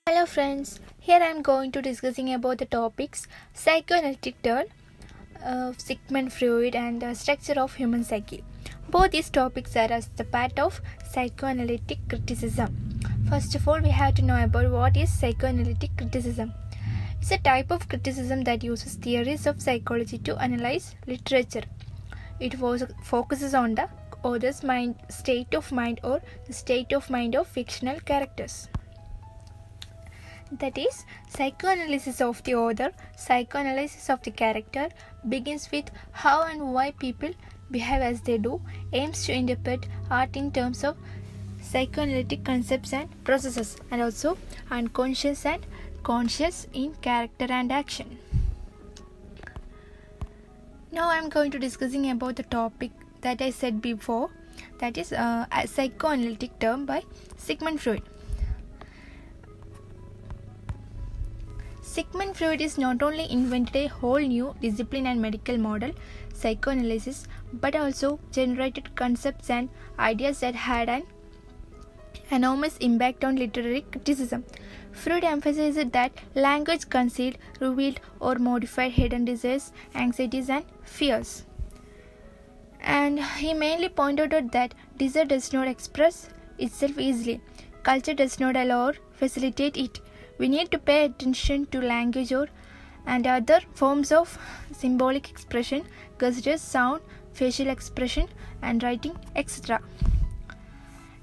Hello friends, here I am going to discussing about the topics psychoanalytic turn of Sigmund Freud and the structure of human psyche. Both these topics are as the part of psychoanalytic criticism. First of all, we have to know about what is psychoanalytic criticism. It's a type of criticism that uses theories of psychology to analyze literature. It focuses on the author's state of mind or the state of mind of fictional characters. That is, psychoanalysis of the author, psychoanalysis of the character begins with how and why people behave as they do, aims to interpret art in terms of psychoanalytic concepts and processes, and also unconscious and conscious in character and action. Now I am going to discussing about the topic that I said before, that is a psychoanalytic term by Sigmund Freud. Sigmund Freud is not only invented a whole new discipline and medical model, psychoanalysis, but also generated concepts and ideas that had an enormous impact on literary criticism. Freud emphasized that language concealed, revealed, or modified hidden desires, anxieties, and fears. And he mainly pointed out that desire does not express itself easily. Culture does not allow or facilitate it. We need to pay attention to language and other forms of symbolic expression, gestures, sound, facial expression, and writing, etc.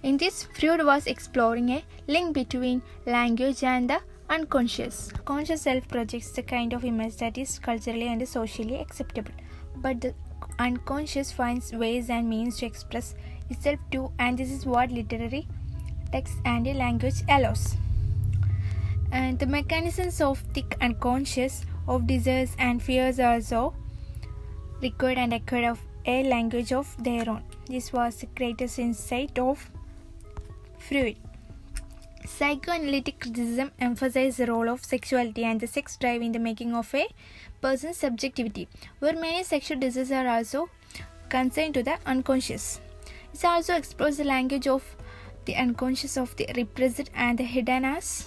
In this, Freud was exploring a link between language and the unconscious. Conscious self projects the kind of image that is culturally and socially acceptable, but the unconscious finds ways and means to express itself too, and this is what literary text and language allows. And the mechanisms of the unconscious of desires and fears also required and acquired of a language of their own. This was the greatest insight of Freud. Psychoanalytic criticism emphasized the role of sexuality and the sex drive in the making of a person's subjectivity, where many sexual desires are also consigned to the unconscious. It also explores the language of the unconscious of the repressed and the hidden as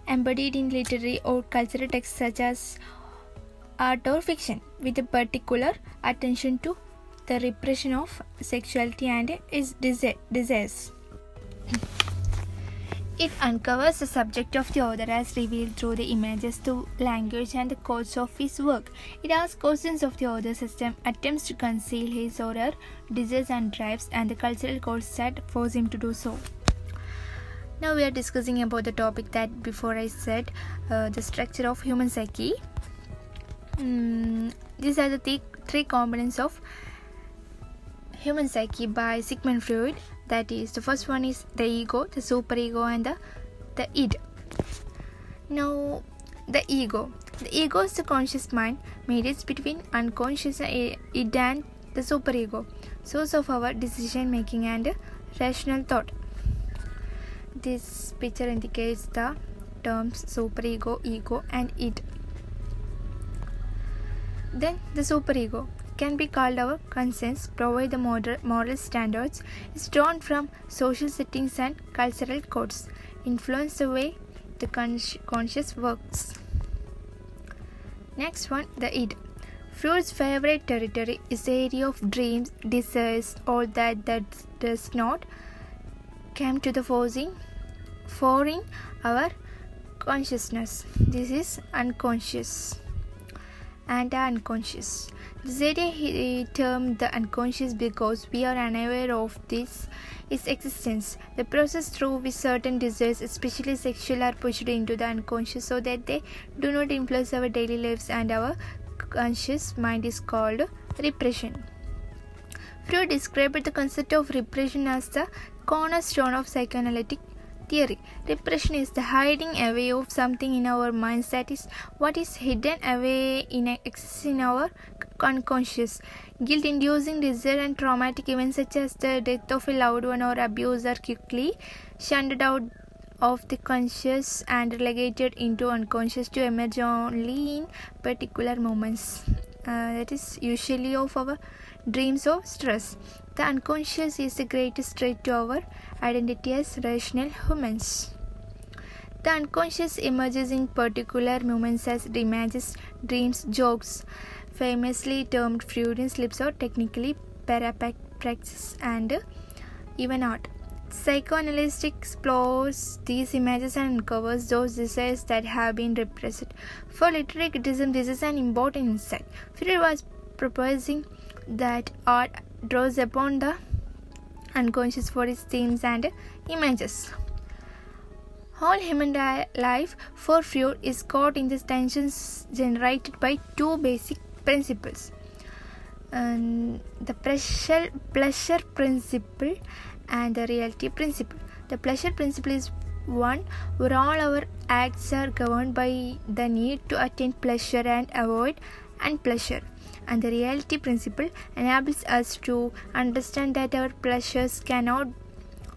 embodied in literary or cultural texts such as art or fiction, with a particular attention to the repression of sexuality and its desires. It uncovers the subject of the author as revealed through the images, through language, and the course of his work. It asks questions of the author's system, attempts to conceal his or her desires and drives, and the cultural codes that force him to do so. Now we are discussing about the topic that before I said, the structure of human psyche. These are the three components of human psyche by Sigmund Freud. That is, the first one is the ego, the superego, and the id. Now, the ego. The ego is the conscious mind, mediates between unconscious id and the superego, source of our decision making and rational thought. This picture indicates the terms superego, ego, and id. Then the superego can be called our conscience, provide the moral standards, is drawn from social settings and cultural codes, influence the way the conscious works. Next one, the id. Freud's favorite territory is the area of dreams, desires, all that does not come to the fore in our consciousness. This is unconscious and unconscious. This area he termed the unconscious because we are unaware of its existence. The process through which certain desires, especially sexual, are pushed into the unconscious so that they do not influence our daily lives and our conscious mind is called repression. Freud described the concept of repression as the cornerstone of psychoanalytic theory. Repression is the hiding away of something in our minds, that is, what is hidden away exists in our unconscious. Guilt-inducing desire and traumatic events such as the death of a loved one or abuse are quickly shunned out of the conscious and relegated into unconscious to emerge only in particular moments. That is usually of our dreams or stress. The unconscious is the greatest threat to our identity as rational humans. The unconscious emerges in particular moments as images, dreams, jokes, famously termed Freudian slips, or technically parapraxis, and even art. Psychoanalysis explores these images and uncovers those desires that have been repressed. For literary criticism, this is an important insight. Freud was proposing that art draws upon the unconscious for its themes and images. All human life, for Freud, is caught in the tensions generated by two basic principles: the pleasure principle and the reality principle. The pleasure principle is one where all our acts are governed by the need to attain pleasure and avoid unpleasure. And the reality principle enables us to understand that our pleasures cannot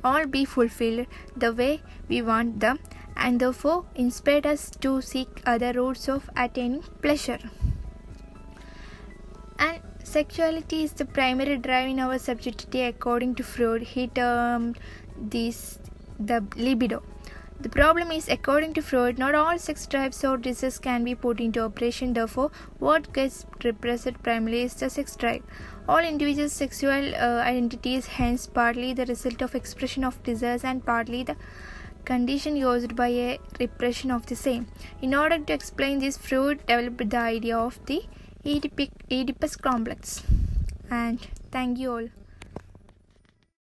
all be fulfilled the way we want them, and therefore inspire us to seek other routes of attaining pleasure. And sexuality is the primary drive in our subjectivity. According to Freud, he termed this the libido. The problem is, according to Freud, not all sex drives or desires can be put into operation. Therefore, what gets repressed primarily is the sex drive. All individuals' sexual identities, hence partly the result of expression of desires and partly the condition caused by a repression of the same. In order to explain this, Freud developed the idea of the Oedipus complex. And thank you all.